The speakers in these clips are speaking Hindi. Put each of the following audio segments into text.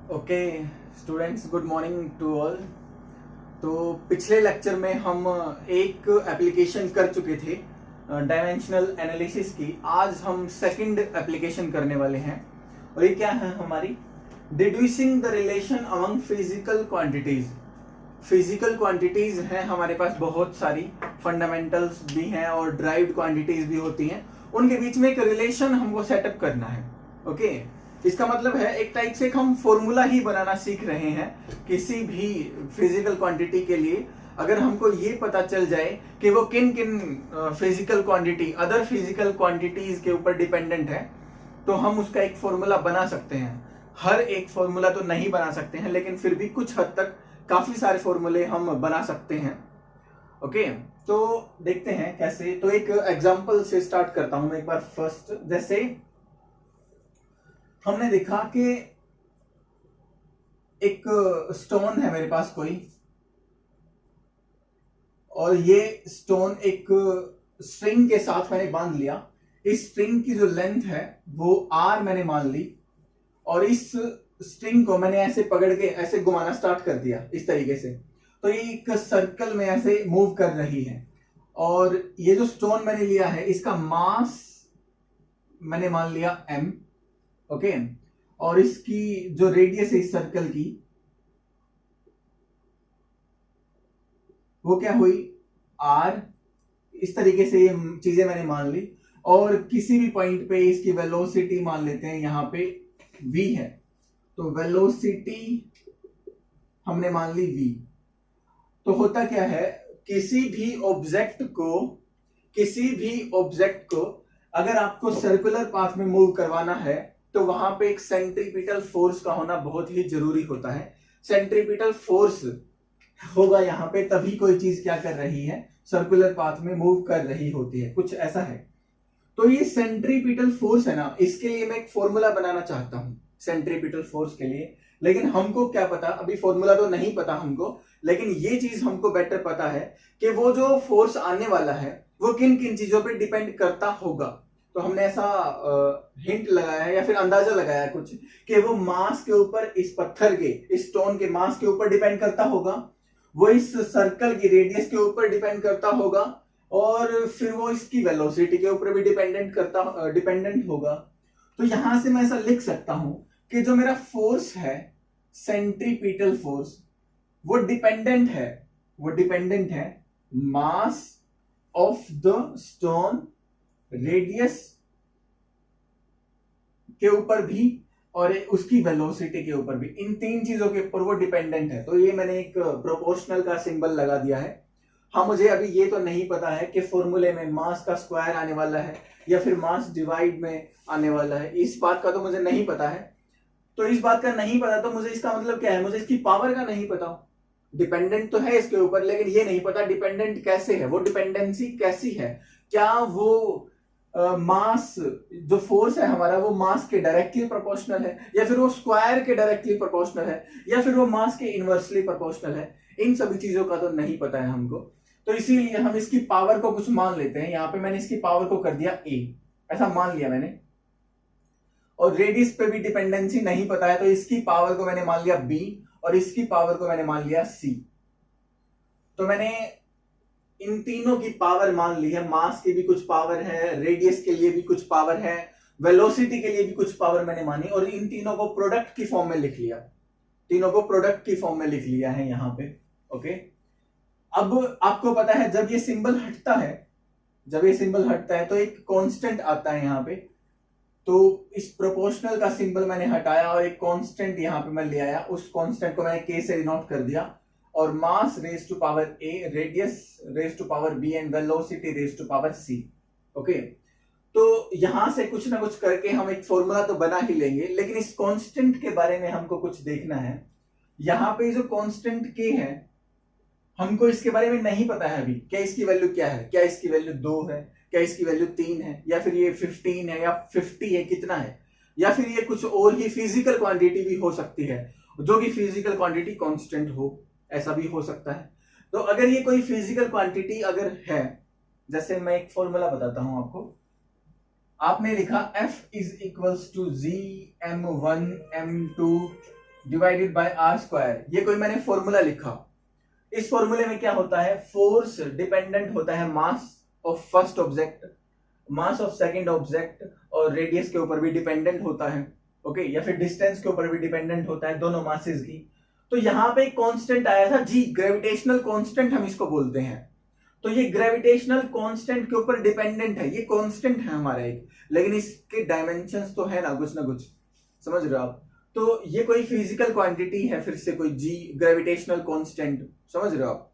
Okay students, good morning to all. तो पिछले लेक्चर में हम एक एप्लीकेशन कर चुके थे डायमेंशनल एनालिसिस की। आज हम सेकंड एप्लीकेशन करने वाले हैं और ये क्या है हमारी deducing the relation among physical quantities. Physical quantities हैं हमारे पास बहुत सारी, फंडामेंटल्स भी हैं और ड्राइव्ड क्वांटिटीज भी होती हैं। उनके बीच में एक रिलेशन हमको सेटअप करना है। ओके इसका मतलब है एक टाइप से हम फॉर्मूला ही बनाना सीख रहे हैं किसी भी फिजिकल क्वांटिटी के लिए। अगर हमको ये पता चल जाए कि वो किन किन physical quantity other physical quantities के ऊपर डिपेंडेंट है, तो हम उसका एक फॉर्मूला बना सकते हैं। हर एक फॉर्मूला तो नहीं बना सकते हैं, लेकिन फिर भी कुछ हद तक काफी सारे फॉर्मूले हम बना सकते हैं। ओके तो देखते हैं कैसे। तो एक एग्जांपल से स्टार्ट करता हूं मैं एक बार। फर्स्ट, जैसे हमने देखा कि एक स्टोन है मेरे पास कोई, और ये स्टोन एक स्ट्रिंग के साथ मैंने बांध लिया। इस स्ट्रिंग की जो लेंथ है वो आर मैंने मान ली, और इस स्ट्रिंग को मैंने ऐसे पकड़ के ऐसे घुमाना स्टार्ट कर दिया इस तरीके से। तो ये एक सर्कल में ऐसे मूव कर रही है, और ये जो स्टोन मैंने लिया है इसका मास मैंने मान लिया m। ओके और इसकी जो रेडियस है इस सर्कल की वो क्या हुई r। इस तरीके से ये चीजें मैंने मान ली, और किसी भी पॉइंट पे इसकी वेलोसिटी मान लेते हैं, यहां पे v है तो वेलोसिटी हमने मान ली v। तो होता क्या है, किसी भी ऑब्जेक्ट को अगर आपको सर्कुलर पाथ में मूव करवाना है तो वहां पे एक सेंट्रीपिटल फोर्स का होना बहुत ही जरूरी होता है। सेंट्रीपिटल फोर्स होगा यहाँ पे, तभी कोई चीज क्या कर रही है, सर्कुलर पाथ में मूव कर रही होती है, कुछ ऐसा है। तो ये सेंट्रीपिटल फोर्स है ना, इसके लिए मैं एक फॉर्मूला बनाना चाहता हूं सेंट्रीपिटल फोर्स के लिए। लेकिन हमको क्या पता, अभी फॉर्मूला तो नहीं पता हमको, लेकिन ये चीज हमको बेटर पता है कि वो जो फोर्स आने वाला है वो किन किन चीजों पे डिपेंड करता होगा। तो हमने ऐसा हिंट लगाया है या फिर अंदाजा लगाया है कुछ कि वो मास के ऊपर, इस पत्थर के, इस स्टोन के मास के ऊपर डिपेंड करता होगा, वो इस सर्कल की रेडियस के ऊपर डिपेंड करता होगा, और फिर वो इसकी वेलोसिटी के ऊपर भी डिपेंडेंट होगा। तो यहां से मैं ऐसा लिख सकता हूं कि जो मेरा फोर्स है सेंट्रीपिटल फोर्स वो डिपेंडेंट है mass of the stone, radius के ऊपर भी, और उसकी वेलोसिटी के ऊपर भी। इन तीन चीजों के ऊपर वो डिपेंडेंट है। तो ये मैंने एक प्रोपोर्शनल का सिंबल लगा दिया है। हाँ, मुझे अभी ये तो नहीं पता है कि फॉर्मूले में मास का स्क्वायर आने वाला है या फिर मास डिवाइड में आने वाला है, इस बात का तो मुझे नहीं पता है। तो इस बात का नहीं पता तो मुझे इसका मतलब क्या है, मुझे इसकी पावर का नहीं पता। डिपेंडेंट तो है इसके ऊपर, लेकिन ये नहीं पता डिपेंडेंट कैसे है, वो डिपेंडेंसी कैसी है। क्या वो मास जो फोर्स है हमारा वो मास के डायरेक्टली प्रोपोर्शनल है, या फिर वो स्क्वायर के डायरेक्टली प्रोपोर्शनल है, या फिर वो मास के इनवर्सली प्रोपोर्शनल है। इन सभी चीजों का तो नहीं पता है हमको। तो इसीलिए हम इसकी पावर को कुछ मान लेते हैं। यहाँ पे मैंने इसकी पावर को कर दिया a, ऐसा मान लिया मैंने। और रेडियस पे भी डिपेंडेंसी नहीं पता है, तो इसकी पावर को मैंने मान लिया b, और इसकी पावर को मैंने मान लिया c। तो मैंने इन तीनों की पावर मान ली है। मास की भी कुछ पावर है, रेडियस के लिए भी कुछ पावर है, वेलोसिटी के लिए भी कुछ पावर मैंने मानी, और इन तीनों को प्रोडक्ट की फॉर्म में लिख लिया है यहाँ पे। ओके अब आपको पता है जब ये सिंबल हटता है तो एक कांस्टेंट आता है यहाँ पे। तो इस प्रोपोर्शनल का सिंबल मैंने हटाया और एक कांस्टेंट यहाँ पे मैं ले आया। उस कांस्टेंट को मैंने k से डिनोट कर दिया, और mass raise to power a, radius raise to power b and velocity raise to power c। Okay तो यहां से कुछ ना कुछ करके हम एक फॉर्मूला तो बना ही लेंगे, लेकिन इस कांस्टेंट के बारे में हमको कुछ देखना है। यहाँ पे जो कांस्टेंट k है हमको इसके बारे में नहीं पता है अभी, क्या इसकी वैल्यू क्या है, क्या इसकी वैल्यू 2 है, क्या इसकी वैल्यू 3 है, या फिर ये 15 है या 50 है, कितना है, या फिर ये कुछ और ही फिजिकल क्वांटिटी भी हो सकती है, जो कि फिजिकल क्वांटिटी कांस्टेंट हो, ऐसा भी हो सकता है। तो अगर ये कोई फिजिकल क्वांटिटी अगर है, जैसे मैं एक फॉर्मूला बताता हूं आपको। आपने लिखा F is equals to G m1 m2 divided by R square, ये कोई मैंने फॉर्मूला लिखा। इस फॉर्मूले में क्या होता है, फोर्स डिपेंडेंट होता है mass of first object, mass of second object और रेडियस के ऊपर भी डिपेंडेंट होता है, ओके, या फिर डिस्टेंस के ऊपर भी डिपेंडेंट होता है, दोनों मासेस की। तो यहाँ पे एक कांस्टेंट आया था जी, ग्रेविटेशनल कांस्टेंट हम इसको बोलते हैं। तो ये ग्रेविटेशनल कांस्टेंट के ऊपर डिपेंडेंट है, ये कांस्टेंट है हमारा एक, लेकिन इसके डायमेंशंस तो है ना कुछ, समझ रहे हो आप। तो ये कोई फिजिकल क्वांटिटी है, फिर से कोई जी ग्रेविटेशनल कांस्टेंट, समझ रहे हो आप।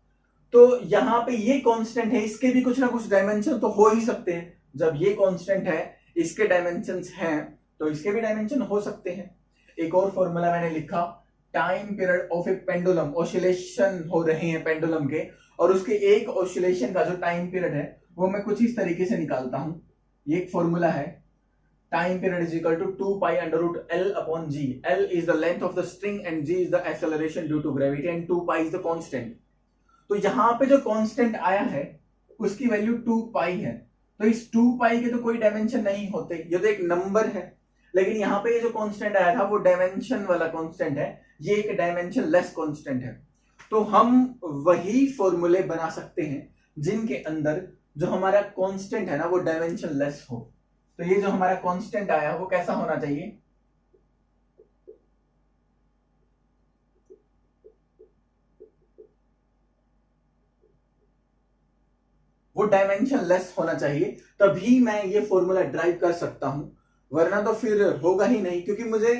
तो यहाँ पे ये कांस्टेंट है, इसके भी कुछ ना कुछ डायमेंशन तो हो ही सकते हैं। जब ये कांस्टेंट है, इसके डायमेंशंस हैं, तो इसके भी डायमेंशन हो सकते हैं। एक और फॉर्मूला मैंने लिखा, time period of A pendulum, oscillation हो रहे हैं पेंडुलम के, और उसके एक ऑसिलेशन का जो टाइम पीरियड है वो मैं कुछ इस तरीके से निकालता हूं। ये एक फॉर्मूला है, time period is equal to 2 pi under root L upon G. L is the length of the string and G is the acceleration due to gravity and 2 pi is the constant. तो यहां पे जो कांस्टेंट आया है उसकी वैल्यू 2 पाई है। तो इस 2 पाई के तो कोई डायमेंशन नहीं होते, ये तो एक नंबर है। लेकिन यहाँ पे ये जो कांस्टेंट आया था वो डायमेंशन वाला कांस्टेंट है, ये एक डायमेंशन लेस कांस्टेंट है। तो हम वही फॉर्मूले बना सकते हैं जिनके अंदर जो हमारा कांस्टेंट है ना वो डायमेंशन लेस हो। तो ये जो हमारा कांस्टेंट आया वो कैसा होना चाहिए, वो डायमेंशन लेस होना चाहिए, तभी मैं ये फॉर्मूला ड्राइव कर सकता हूं, वरना तो फिर होगा ही नहीं। क्योंकि मुझे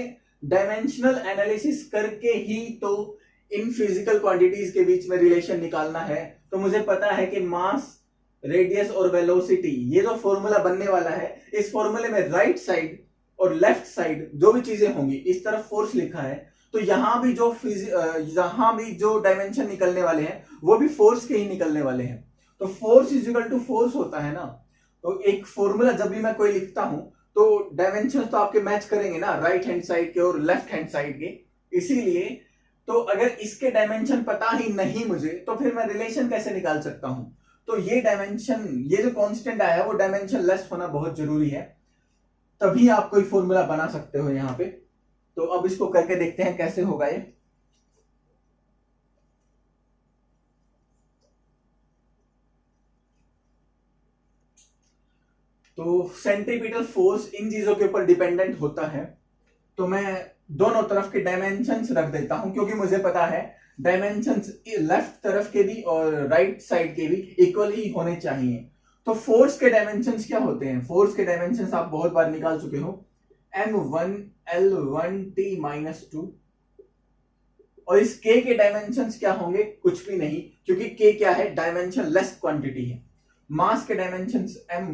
डायमेंशनल एनालिसिस करके ही तो इन फिजिकल क्वांटिटीज के बीच में रिलेशन निकालना है। तो मुझे पता है कि मास, रेडियस और वेलोसिटी, ये जो फॉर्मूला बनने वाला है, इस फॉर्मूले में राइट साइड और लेफ्ट साइड जो भी चीजें होंगी, इस तरफ फोर्स लिखा है, तो यहां भी जो डायमेंशन निकलने वाले हैं वो भी फोर्स के ही निकलने वाले हैं। तो force is equal to force होता है ना। तो एक फॉर्मूला जब भी मैं कोई लिखता हूं तो डायमेंशन तो आपके मैच करेंगे ना, राइट हैंड साइड के और लेफ्ट हैंड साइड के। इसीलिए तो अगर इसके डायमेंशन पता ही नहीं मुझे, तो फिर मैं रिलेशन कैसे निकाल सकता हूं। तो ये डायमेंशन, ये जो कांस्टेंट आया वो डायमेंशन लेस होना बहुत जरूरी है, तभी आप कोई फॉर्मूला बना सकते हो यहां पे। तो अब इसको करके देखते हैं कैसे होगा ये। तो सेंट्रीपिटल फोर्स इन चीजों के ऊपर डिपेंडेंट होता है। तो मैं दोनों तरफ के डायमेंशंस रख देता हूं, क्योंकि मुझे पता है डायमेंशंस लेफ्ट तरफ के भी और राइट साइड के भी इक्वल ही होने चाहिए। तो फोर्स के डायमेंशंस क्या होते हैं, फोर्स के डायमेंशंस आप बहुत बार निकाल चुके हो, m1 l1 t-2। और इस k के डायमेंशंस क्या होंगे, कुछ भी नहीं, क्योंकि k क्या है, डायमेंशन लेस क्वांटिटी है। मास के डायमेंशंस m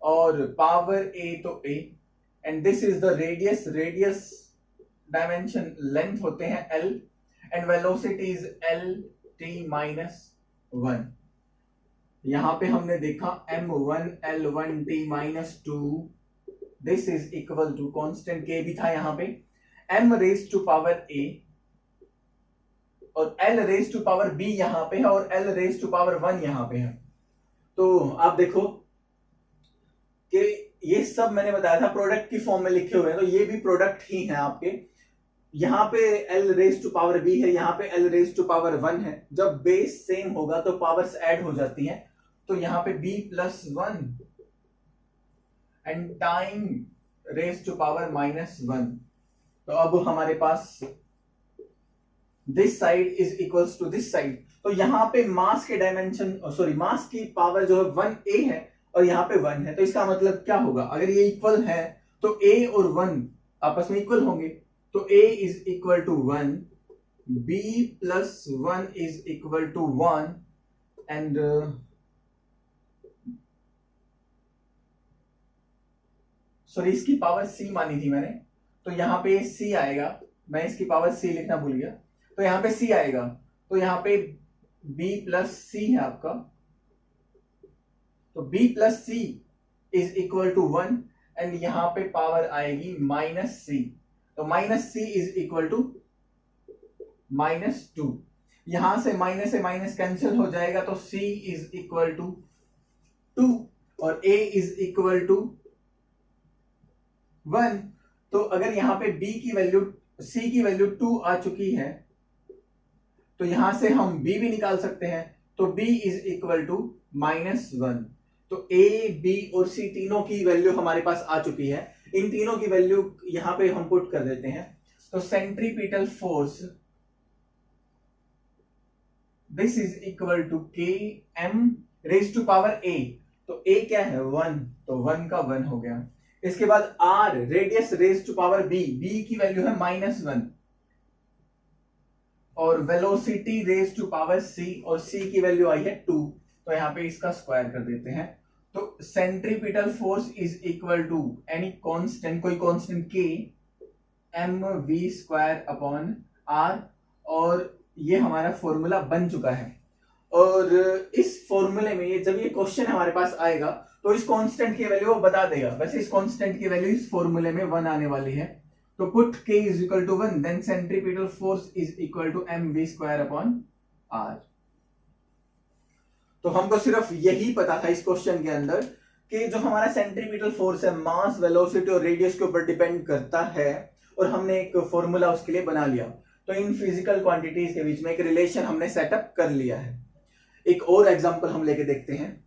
और पावर a तो a, and this is the radius, radius dimension length होते हैं l, and velocity is l t-1। यहां पे हमने देखा m1 l1 t-2, this is equal to constant k भी था यहां पे, m raise to power a और l raise to power b यहां पे है और l रेज टू पावर 1 यहां पे है। तो आप देखो कि ये सब मैंने बताया था प्रोडक्ट की फॉर्म में लिखे हुए हैं, तो ये भी प्रोडक्ट ही है आपके। यहाँ पे l raise to power b है, यहाँ पे l रेज टू पावर 1 है। जब बेस सेम होगा तो पावर्स ऐड हो जाती हैं, तो यहाँ पे b+1 and time raise to power -1। तो अब हमारे पास this side is equals to this side. तो यहाँ पे मास के डायमेंशन, सॉरी मास की पावर जो है 1a है और यहाँ पे 1 है। तो इसका मतलब क्या होगा, अगर ये इक्वल है तो a और 1 आपस में इक्वल होंगे। तो a is equal to 1, b+1 is equal to 1 and sorry इसकी पावर c मानी थी मैंने, तो यहाँ पे c आएगा, मैं इसकी पावर c लिखना भूल गया, तो यहाँ पे c आएगा। तो यहाँ पे b+c है आपका, तो b+c is equal to 1 and यहाँ पे पावर आएगी -c। तो -c इज इक्वल टू -2। यहां से माइनस कैंसिल हो जाएगा, तो c इज इक्वल टू 2 और a इज इक्वल टू 1। तो अगर यहाँ पे b की वैल्यू c की वैल्यू 2 आ चुकी है, तो यहां से हम b भी निकाल सकते हैं। तो b इज इक्वल टू -1। तो a, b और c तीनों की वैल्यू हमारे पास आ चुकी है। इन तीनों की वैल्यू यहां पे हम पुट कर देते हैं। तो centripetal force this is equal to k m raise to power a। तो a क्या है 1, तो 1 का 1 हो गया। इसके बाद r radius raise to power b, b की वैल्यू है -1, और velocity raise to power c, और c की वैल्यू आई है 2। तो यहां पे इसका स्क्वायर कर देते हैं। तो centripetal force is equal to any constant, कोई constant k mv² upon r, और ये हमारा फॉर्मूला बन चुका है। और इस फॉर्मूले में ये जब ये क्वेश्चन हमारे पास आएगा तो इस कांस्टेंट की वैल्यू वो बता देगा। वैसे इस कांस्टेंट की वैल्यू इस फॉर्मूले में 1 आने वाली है। तो put k is equal to 1, then centripetal force is equal to mv² upon r। तो हमको सिर्फ यही पता था इस क्वेश्चन के अंदर कि जो हमारा सेंट्रीपिटल फोर्स है मास, वेलोसिटी और रेडियस के ऊपर डिपेंड करता है, और हमने एक फॉर्मूला उसके लिए बना लिया। तो इन फिजिकल क्वांटिटीज के बीच में एक रिलेशन हमने सेटअप कर लिया है। एक और एग्जांपल हम लेके देखते हैं।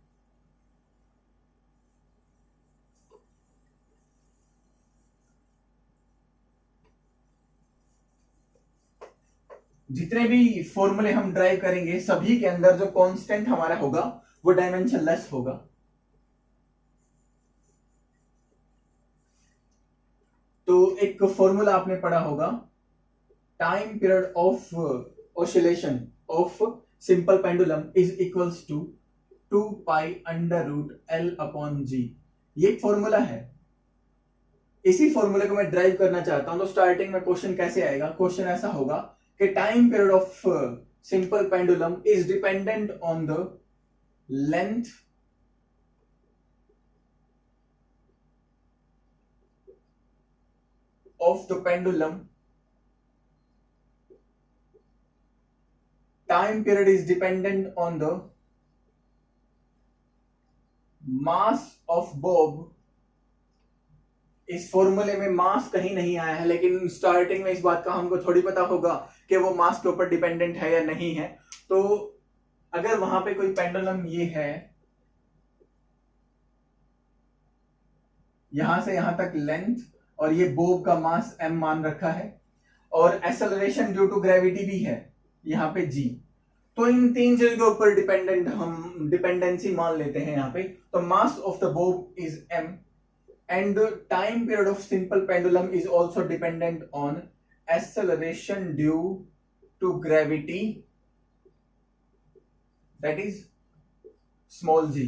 जितने भी फॉर्मूले हम ड्राइव करेंगे सभी के अंदर जो कांस्टेंट हमारा होगा वो डायमेंशनलेस होगा। तो एक फॉर्मूला आपने पढ़ा होगा, time period of oscillation of simple pendulum is equals to 2 pi under root L upon G। ये एक फॉर्मूला है। इसी फॉर्मूले को मैं ड्राइव करना चाहता हूं। तो स्टार्टिंग में क्वेश्चन कैसे आएगा? क्वेश्चन ऐसा होगा कि time period of simple pendulum is dependent on the length of the pendulum. Time period is dependent on the mass of bob। इस फॉर्मूले में मास कहीं नहीं आया है, लेकिन स्टार्टिंग में इस बात का हमको थोड़ी पता होगा कि वो मास के ऊपर डिपेंडेंट है या नहीं है। तो अगर वहां पे कोई पेंडुलम ये है, यहां से यहां तक लेंथ, और ये बोब का मास m मान रखा है, और एक्सेलरेशन ड्यू टू ग्रेविटी भी है यहाँ पे g। तो इन तीन चीजों के ऊपर डिपेंडेंट हम डिपेंडेंसी मान लेते हैं यहाँ पे। तो mass of the bob is m and the time period of simple pendulum is also dependent on acceleration due to gravity, that is small g।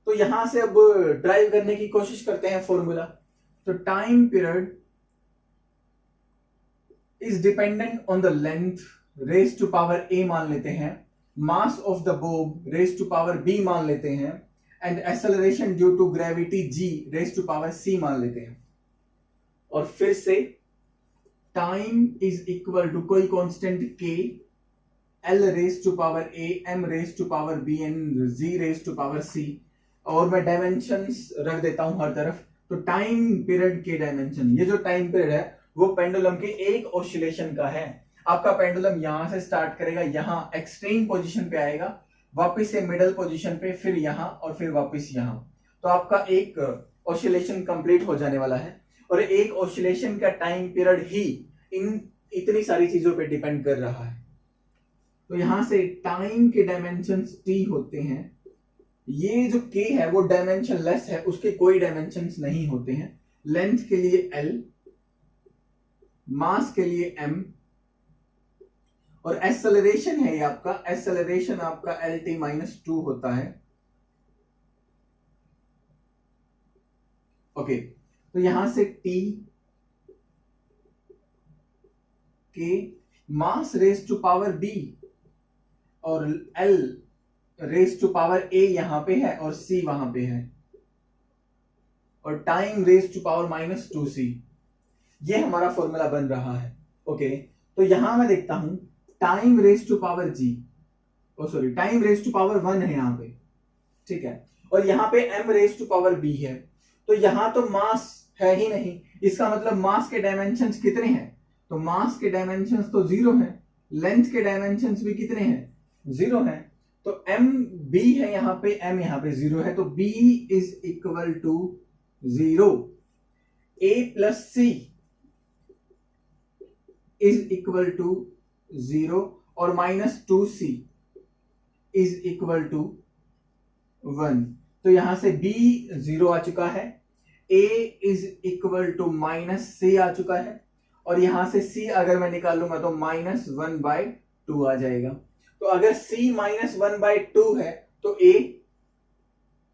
तो यहां से अब ड्राइव करने की कोशिश करते हैं फॉर्मूला। तो time period is dependent on the length raise to power a मान लेते हैं, mass of the bob raise to power b मान लेते हैं, and acceleration due to gravity g raise to power c मान लेते हैं। और फिर से टाइम इज इक्वल टू कोई constant k, l raise to power a, m raise to power b and g raise to power c। और मैं डायमेंशंस रख देता हूं हर तरफ। तो टाइम पीरियड के डायमेंशन, ये जो टाइम पीरियड है वो पेंडुलम के एक ऑसिलेशन का है। आपका पेंडुलम यहां से स्टार्ट करेगा, यहां एक्सट्रीम पोजीशन पे आएगा, वापस से मिडल पोजीशन पे, फिर यहां, और फिर वापस यहां। तो आपका एक ऑसिलेशन कंप्लीट हो जाने वाला है। और एक ऑसिलेशन का टाइम पीरियड ही इन इतनी सारी चीजों पे डिपेंड कर रहा है। तो यहां से टाइम के डायमेंशंस t होते हैं। ये जो k है वो डायमेंशनलेस है, उसके कोई डायमेंशंस नहीं होते हैं। लेंथ के लिए l, मास के लिए m, और एक्सेलरेशन है ये आपका, एक्सेलरेशन आपका LT-2 होता है। ओके, तो यहां से t k mass raise to power b, और l raise to power a यहां पे है और c वहां पे है, और time raise to power -2c। ये हमारा फॉर्मूला बन रहा है। ओके, तो यहां मैं देखता हूं time raise to power g, sorry time raise to power 1 है यहां पे, ठीक है, और यहां पे m raise to power b है। तो यहां तो मास है ही नहीं, इसका मतलब मास के डायमेंशंस कितने हैं? तो मास के डायमेंशंस तो 0 है, लेंथ के डायमेंशंस भी कितने हैं, 0 है। तो m b है यहाँ पे, m यहाँ पे 0 है, तो b is equal to 0। a plus c is equal to 0 और minus 2c is equal to 1। तो यहां से b 0 आ चुका है, a is equal to minus c आ चुका है, और यहां से c अगर मैं निकालूंगा तो माइनस 1/2 आ जाएगा। तो अगर c माइनस 1/2 है तो a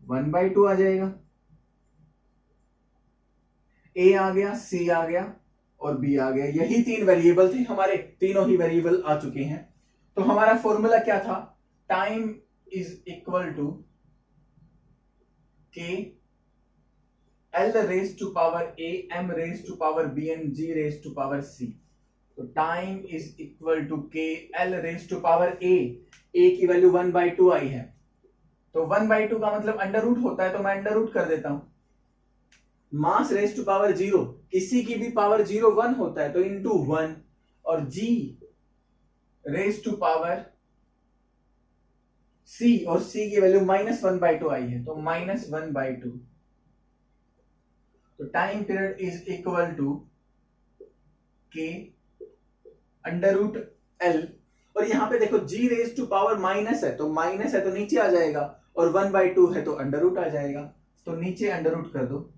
1/2 आ जाएगा। a आ गया, c आ गया और b आ गया। यही 3 वेरिएबल थे हमारे, तीनों ही वेरिएबल आ चुके हैं। तो हमारा फॉर्मूला क्या था, time is equal to k l raise to power a m raise to power b and g raise to power c। तो time is equal to k l raise to power a की वैल्यू 1/2 आई है, तो 1/2 का मतलब अंडर रूट होता है, तो मैं अंडर रूट कर देता हूं। मास रेज टू पावर 0, किसी की भी पावर 0 1 होता है, तो इंटू 1, और g raise to power c, और c की वैल्यू माइनस 1/2 आई है, तो माइनस 1/2। तो time period is equal to k under root l, और यहां पे देखो g raise to power minus है, तो माइनस है तो नीचे आ जाएगा, और 1/2 है तो अंडर रूट आ जाएगा, तो नीचे अंडर रूट कर दो।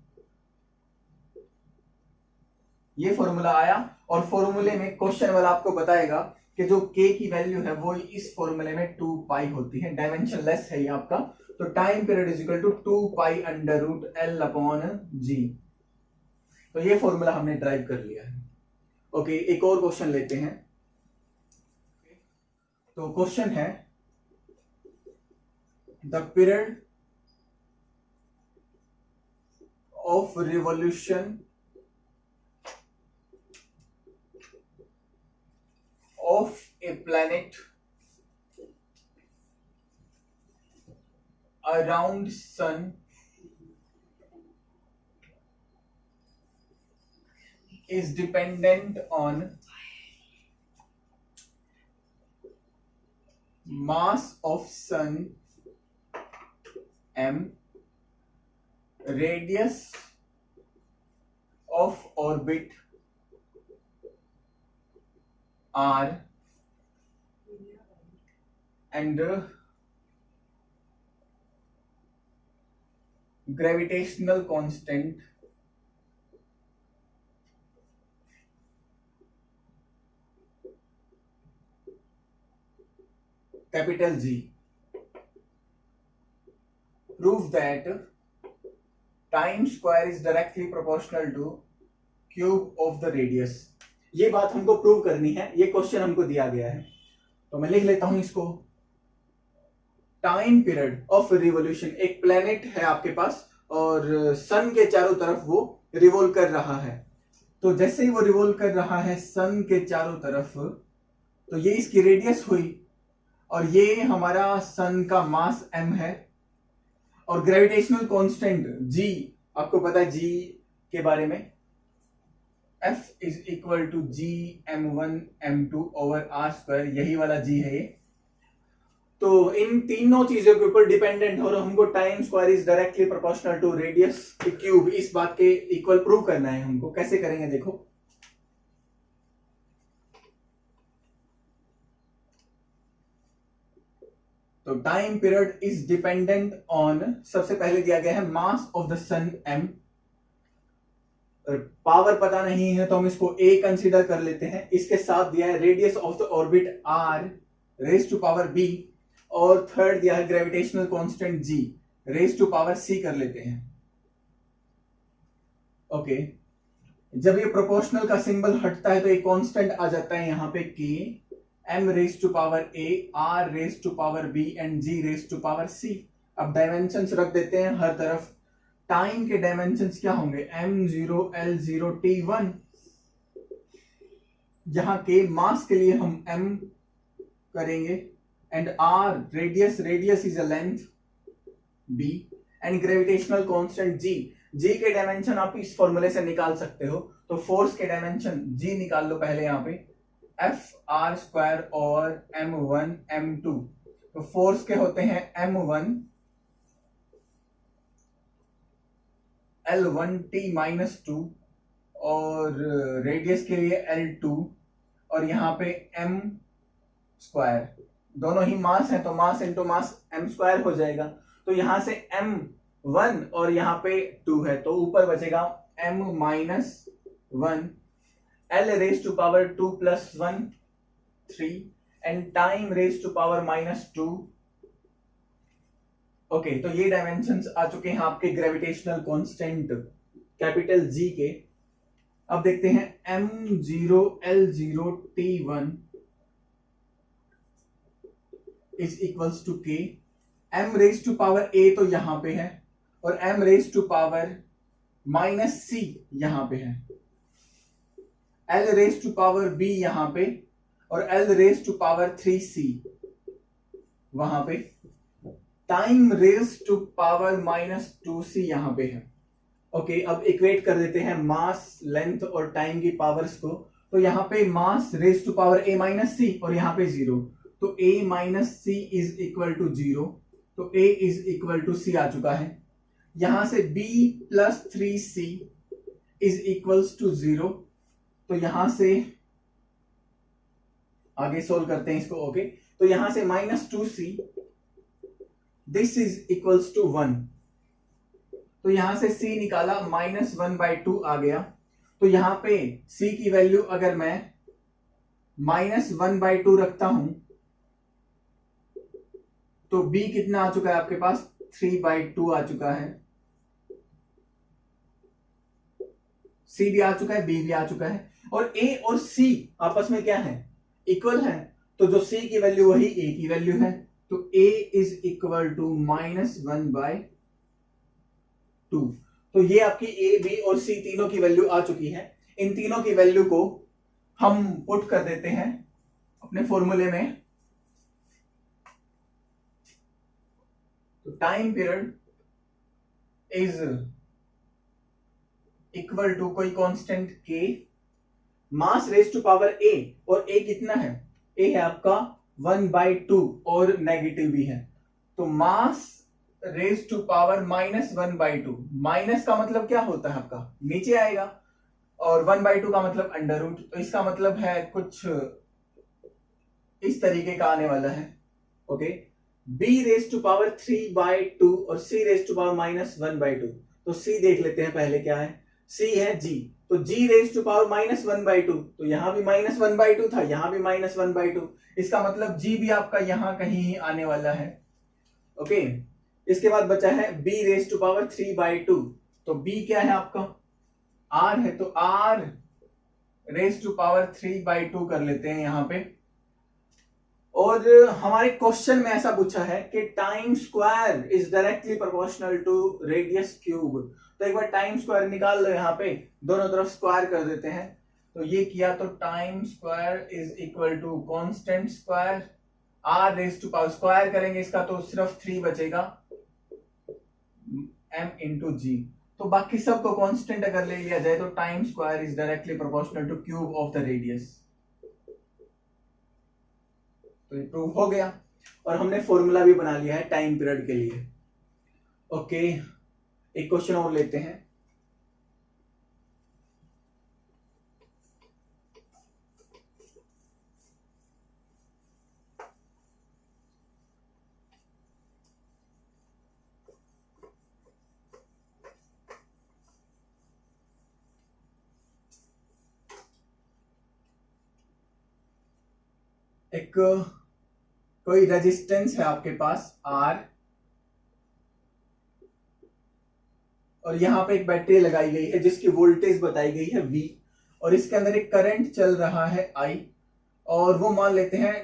ये फॉर्मूला आया, और फॉर्मूले में क्वेश्चन वाला आपको बताएगा कि जो k की वैल्यू है वो इस फॉर्मूले में 2 पाई होती है, डायमेंशन लेस है ये आपका। तो time period is equal to 2 pi under root l upon g। तो ये फॉर्मूला हमने ड्राइव कर लिया है। ओके, एक और क्वेश्चन लेते हैं। तो क्वेश्चन है, the period of revolution of a planet around sun is dependent on mass of sun m, radius of orbit r, and gravitational constant capital G. Prove that time square is directly proportional to cube of the radius. ये बात हमको प्रूव करनी है, ये क्वेश्चन हमको दिया गया है, तो मैं लिख लेता हूं इसको। टाइम पीरियड ऑफ रिवॉल्यूशन, एक प्लेनेट है आपके पास और सन के चारों तरफ वो रिवॉल्व कर रहा है। तो जैसे ही वो रिवॉल्व कर रहा है सन के चारों तरफ, तो ये इसकी रेडियस हुई, और ये हमारा सन का मास m है, और ग्रेविटेशनल कांस्टेंट g, आपको पता है g के बारे में, F is equal to G m1 m2 over r square, यही वाला g है ये। तो इन तीनों चीजों के ऊपर डिपेंडेंट, और हमको time square is directly proportional to radius cube, इस बात के इक्वल प्रूव करना है हमको। कैसे करेंगे देखो, तो time period is dependent on, सबसे पहले दिया गया है mass of the sun m, power पता नहीं है तो हम इसको a कंसीडर कर लेते हैं। इसके साथ दिया है radius of the orbit r raise to power b, और थर्ड दिया है gravitational constant g raise to power c कर लेते हैं। ओके, जब ये प्रोपोर्शनल का सिंबल हटता है तो एक कांस्टेंट आ जाता है यहाँ पे k, m raise to power a, r raise to power b and g raise to power c। अब डायमेंशंस रख देते हैं हर तरफ। टाइम के डायमेंशंस क्या होंगे, m0 l0 t1, यहां के मास के लिए हम m करेंगे, and r radius is a length b, and gravitational constant g, जी के डायमेंशन आप इस फॉर्मूले से निकाल सकते हो। तो फोर्स के डायमेंशन जी निकाल लो पहले यहाँ पे, एफ आर स्क्वायर और m1 m2। तो फोर्स के होते हैं m1 L1t माइनस 2 और रेडियस के लिए L2 और यहाँ पे m स्क्वायर, दोनों ही मास है तो mass into mass m square हो जाएगा। तो यहां से m1 और यहाँ पे 2 है तो ऊपर बचेगा m minus 1 L raise to power 2 plus 1 3 and time raise to power minus 2। Okay, तो ये डायमेंशंस आ चुके हैं आपके ग्रेविटेशनल कांस्टेंट कैपिटल जी के। अब देखते हैं m0 L0 T1 is equals to k, m raise to power a तो यहां पे है और m raise to power minus c यहां पे है, l raise to power b यहां पे और l raise to power 3c वहां पे, time raise to power minus 2c यहां पे है। ओके, अब इक्वेट कर देते हैं मास, लेंथ और टाइम की पावर्स को। तो यहां पे mass raise to power a minus c और यहां पे 0, तो a minus C is equal to 0, तो a is equal to c आ चुका है। यहां से b plus 3c is equals to 0, तो यहां से आगे सोल्व करते हैं इसको। ओके, तो यहां से minus 2c this is equals to 1, तो यहां से c निकाला माइनस 1/2 आ गया। तो यहां पे c की वैल्यू अगर मैं माइनस 1/2 रखता हूं तो b कितना आ चुका है आपके पास, 3/2 आ चुका है, c भी आ चुका है, b भी आ चुका है और a और c आपस में क्या है, इक्वल है। तो जो c की वैल्यू वही a की वैल्यू है, तो a इज इक्वल टू -1/2। तो ये आपकी a b और c तीनों की वैल्यू आ चुकी है। इन तीनों की वैल्यू को हम पुट कर देते हैं अपने फॉर्मूले में। तो time period is equal to कोई constant k, mass raise to power a और a कितना है, a है आपका 1/2 और नेगेटिव भी है, तो मास रेज टू पावर -1/2। माइनस का मतलब क्या होता है आपका, नीचे आएगा और 1/2 का मतलब अंडर रूट, तो इसका मतलब है कुछ इस तरीके का आने वाला है। Okay, b raise to power 3/2 और c रेज टू पावर -1/2। तो c देख लेते हैं पहले क्या है, c है g, तो g रेज टू पावर -1/2, तो यहां भी -1/2 था, यहां भी -1/2, इसका मतलब g भी आपका यहां कहीं ही आने वाला है। ओके, इसके बाद बचा है b रेज टू पावर 3/2, तो b क्या है आपका, r है, तो r रेज टू पावर 3/2 कर लेते हैं यहां पे। और हमारे क्वेश्चन में ऐसा पूछा है कि time square is directly proportional to radius cube. तो एक बार टाइम स्क्वायर निकाल लो, यहाँ पे दोनों तरफ स्क्वायर कर देते हैं। तो ये किया तो time square is equal to constant square r raise to power, square करेंगे इसका तो सिर्फ 3 बचेगा, m इंटू जी। तो बाकी सबको कांस्टेंट अगर ले लिया जाए तो time square is directly proportional two cube of the radius. तो ये प्रूव हो गया और हमने फॉर्मूला भी बना लिया है टाइम पीरियड के लिए। ओके, एक क्वेश्चन और लेते हैं। एक कोई रेजिस्टेंस है आपके पास R और यहां पे एक बैटरी लगाई गई है जिसकी वोल्टेज बताई गई है V और इसके अंदर एक करंट चल रहा है I और वो मान लेते हैं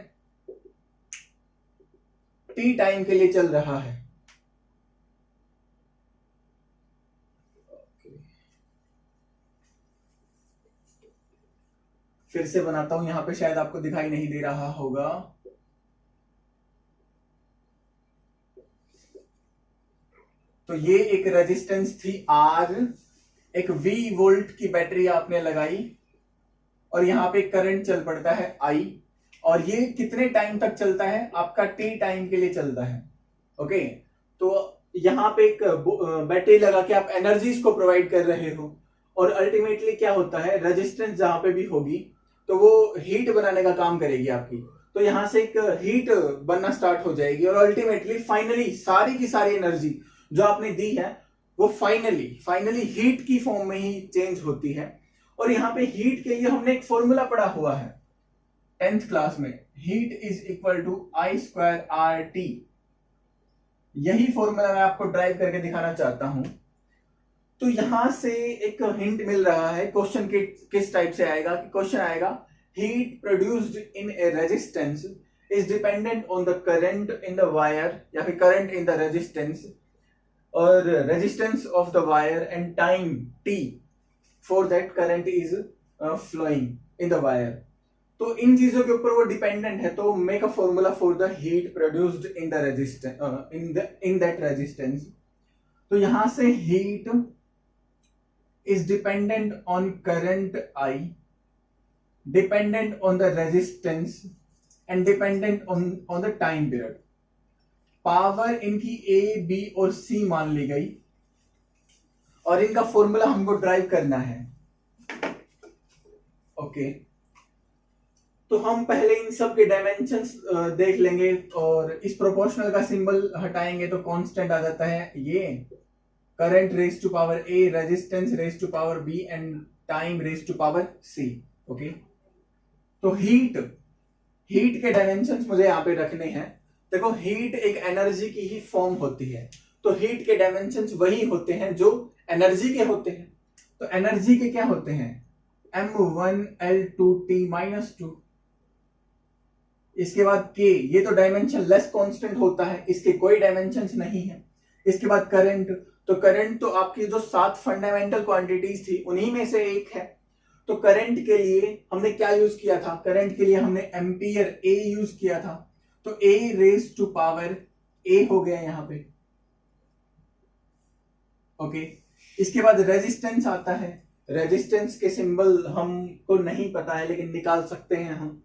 T टाइम के लिए चल रहा है। फिर से बनाता हूं, यहां पे शायद आपको दिखाई नहीं दे रहा होगा। तो ये एक रेजिस्टेंस थी R, एक V वोल्ट की बैटरी आपने लगाई और यहाँ पे करंट चल पड़ता है I, और ये कितने टाइम तक चलता है? आपका T टाइम के लिए चलता है। ओके, तो यहाँ पे एक बैटरी लगा के आप एनर्जीज को प्रोवाइड कर रहे हो, और अल्टीमेटली क्या होता है, रेजिस्टेंस जहां पे भी होगी तो वो हीट बनाने का काम करेगी आपकी। तो यहां से एक हीट बनना स्टार्ट हो जाएगी, और अल्टीमेटली फाइनली सारी की सारी एनर्जी जो आपने दी है वो फाइनली हीट की फॉर्म में ही चेंज होती है। और यहाँ पे हीट के लिए हमने एक फॉर्मूला पढ़ा हुआ है 10th क्लास में, heat is equal to I²RT। यही फॉर्मूला मैं आपको ड्राइव करके दिखाना चाहता हूं। तो यहां से एक हिंट मिल रहा है, क्वेश्चन किस टाइप से आएगा, कि क्वेश्चन आएगा heat produced in a resistance is dependent on the current in the wire, या फिर करंट इन द रेजिस्टेंस, और resistance of the wire and time t for that current is flowing in the wire. तो इन चीजों के ऊपर वो डिपेंडेंट है, तो make a formula for the heat produced in the resistance, in that resistance. तो यहां से heat is dependent on current I, dependent on the resistance and dependent on the time period। Power इनकी A, B और C मान ली गई, और इनका फॉर्मूला हमको ड्राइव करना है। ओके, तो हम पहले इन सब के डायमेंशंस देख लेंगे, और इस प्रोपोर्शनल का सिंबल हटाएंगे तो कांस्टेंट आ जाता है ये current raise to power A, resistance raise to power B and time raise to power C। Okay, तो हीट के डायमेंशंस मुझे यहाँ पे रखने हैं। देखो, हीट एक एनर्जी की ही फॉर्म होती है, तो हीट के डायमेंशंस वही होते हैं जो एनर्जी के होते हैं। तो एनर्जी के क्या होते हैं? m1L2T-2। इसके बाद K, ये तो डायमेंशन लेस कांस्टेंट होता है, इसके कोई डायमेंशंस नहीं है। इसके बाद करंट, तो करंट तो आपकी जो 7 फंडामेंटल क्वांटिटीज थी उन्हीं में से एक है। तो करंट के लिए हमने क्या यूज किया था? करंट के लिए हमने एम्पियर A यूज किया था, तो A raise to power A हो गया यहां पे। ओके, इसके बाद रेजिस्टेंस आता है। रेजिस्टेंस के सिंबल हमको नहीं पता है, लेकिन निकाल सकते हैं हम।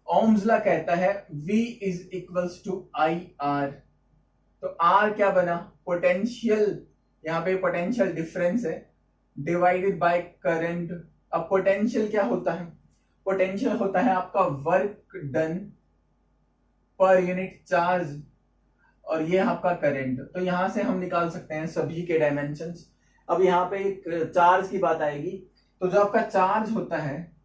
ओम्स लॉ कहता है V is equals to IR। तो R क्या बना? पोटेंशियल, यहाँ पे पोटेंशियल डिफरेंस है, डिवाइडेड बाय करंट। अब पोटेंशियल क्या होता है? पोटेंशियल होता है आपका work done per unit charge, और ये आपका करंट। तो यहां से हम निकाल सकते हैं सभी के डायमेंशंस। अब यहाँ पे एक चार्ज की बात आएगी, तो जो आपका चार्ज होता है,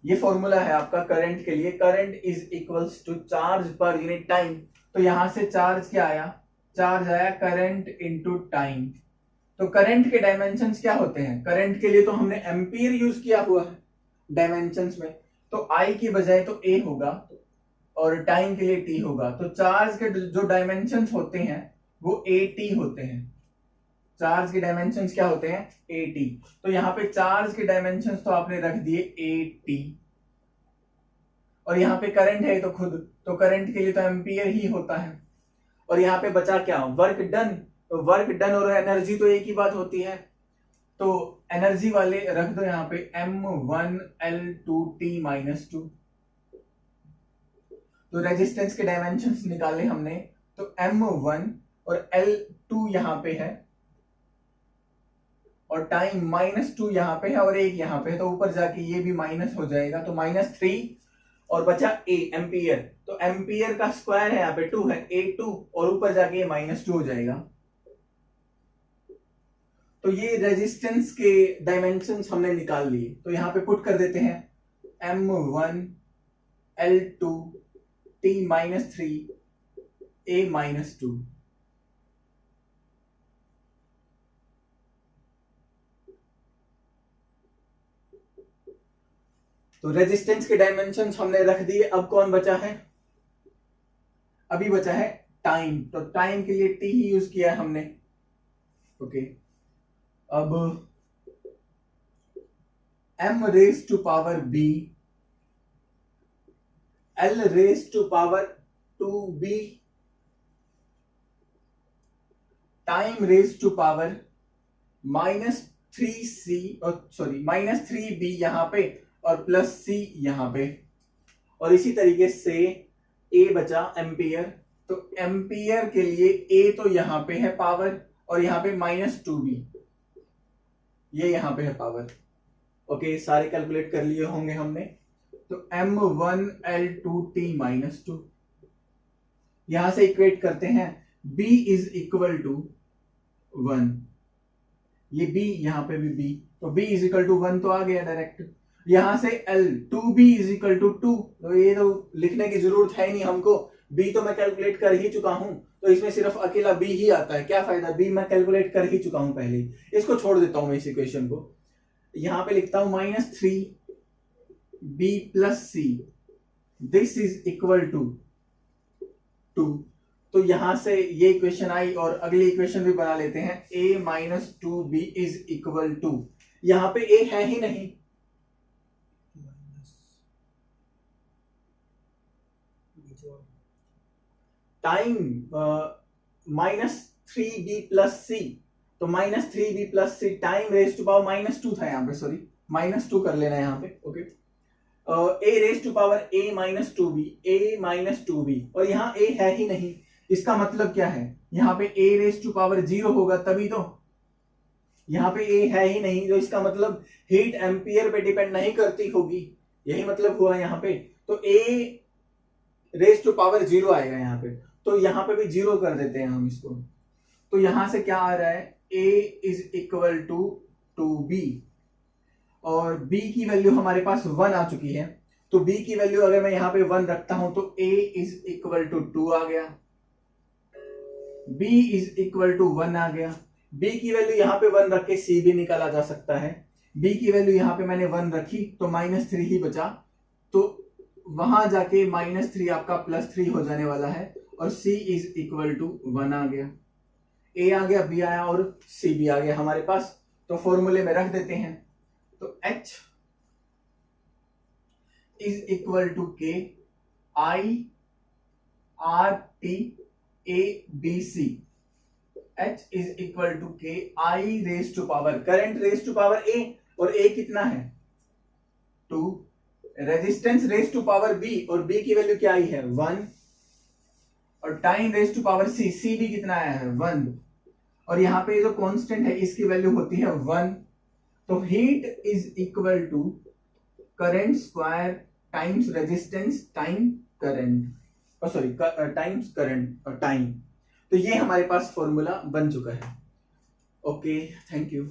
ये फॉर्मूला है आपका करंट के लिए, current is equals to charge per unit time. तो यहां से चार्ज क्या आया? चार्ज आया करंट इनटू टाइम। तो करंट के डायमेंशंस क्या होते हैं? करंट के लिए तो हमने एम्पियर यूज किया हुआ है डायमेंशंस में, तो I की बजाय तो A होगा, और टाइम के लिए T होगा। तो चार्ज के जो डायमेंशंस होते हैं वो AT होते हैं। चार्ज के डायमेंशंस क्या होते हैं? AT। तो यहाँ पे चार्ज के डायमेंशंस तो आपने रख दिए AT, और यहाँ पे करंट है तो खुद, तो करंट के लिए तो एम्पियर ही होता है। और यहाँ पे बचा क्या? Work done. तो वर्क डन और एनर्जी तो एक ही बात होती है, तो एनर्जी वाले रख दो यहाँ पे m1L2T-2। तो रेजिस्टेंस के डायमेंशंस निकाले हमने, तो m1 और L2 यहाँ पे है, और टाइम -2 यहाँ पे है, और 1 यहाँ पे है, तो ऊपर जाके ये भी माइनस हो जाएगा, तो -3, और बचा A, एम्पियर। तो एम्पियर का स्क्वायर है यहाँ पे 2 है, A2, और ऊपर जाके ये -2 हो जाएगा। तो ये रेजिस्टेंस के डायमेंशंस हमने निकाल लिए, तो यहाँ पे पुट कर देते हैं m1L2T-3 A-2। तो रेजिस्टेंस के डायमेंशंस हमने रख दिए। अब कौन बचा है? अभी बचा है टाइम। तो टाइम के लिए T ही यूज किया है हमने। ओके, अब m raise to power B, L raise to power 2B, time raise to power -3b यहां पे और +c यहां पे, और इसी तरीके से a बचा एम्पियर, तो एम्पियर के लिए a तो यहां पे है पावर और यहां पे -2b, ये यहां पे है पावर। ओके, सारे कैलकुलेट कर लिए होंगे हमने। तो m1L2t-2, यहां से इक्वेट करते हैं b इज इक्वल टू 1, ये b यहां पे भी b, तो b इज इक्वल टू 1 तो आ गया डायरेक्ट। यहां से L 2b is equal to 2, तो ये तो लिखने की जरूरत है नहीं हमको, b तो मैं कैलकुलेट कर ही चुका हूं, तो इसमें सिर्फ अकेला b ही आता है, क्या फायदा, b मैं कैलकुलेट कर ही चुका हूं पहले, इसको छोड़ देता हूं मैं इस इक्वेशन को। यहां पे लिखता हूं -3b + c, this is equal to 2। तो यहां से ये इक्वेशन आई और अगली इक्वेशन भी बना लेते हैं, a - 2b is equal to, यहां पे a है ही नहीं, टाइम -3b + c, तो -3b + c time raise to power -2 था यहाँ पे, सॉरी -2 कर लेना यहाँ पे। Okay, a raise to power a - 2b, a - 2b, और यहाँ a है ही नहीं, इसका मतलब क्या है, यहाँ पे a रेज टू पावर 0 होगा तभी तो, यहाँ पे a है ही नहीं, तो इसका मतलब हीट एम्पियर पे डिपेंड नहीं करती होगी, यही मतलब हुआ यहाँ पे। तो a रेज टू पावर 0 आएगा यहाँ पे, तो यहाँ पे भी 0 कर देते हैं हम इसको। तो यहां से क्या आ रहा है, a is equal to 2b, और b की वैल्यू हमारे पास 1 आ चुकी है, तो b की वैल्यू अगर मैं यहां पे 1 रखता हूं तो a इज इक्वल टू 2 आ गया, b इज इक्वल टू 1 आ गया। b की वैल्यू यहां पे 1 रख के c भी निकाला जा सकता है, b की वैल्यू यहां पे मैंने 1 रखी तो -3 ही बचा, तो वहां जाके -3 आपका +3 हो जाने वाला है, और c इज इक्वल टू 1 आ गया, a आ गया, b आया और c भी आ गया हमारे पास। तो फॉर्मूले में रख देते हैं, तो h is equal to k I RT ABC, h is equal to k I raise to power, current raise to power a, और a कितना है 2, resistance raise to power b, और b की वैल्यू क्या आई है 1, और time raise to power c, c भी कितना आया है 1, और यहां पे जो कांस्टेंट है इसकी वैल्यू होती है 1। तो heat is equal to current square times resistance time current, sorry times current और टाइम। तो ये हमारे पास फॉर्मूला बन चुका है। Okay, thank you.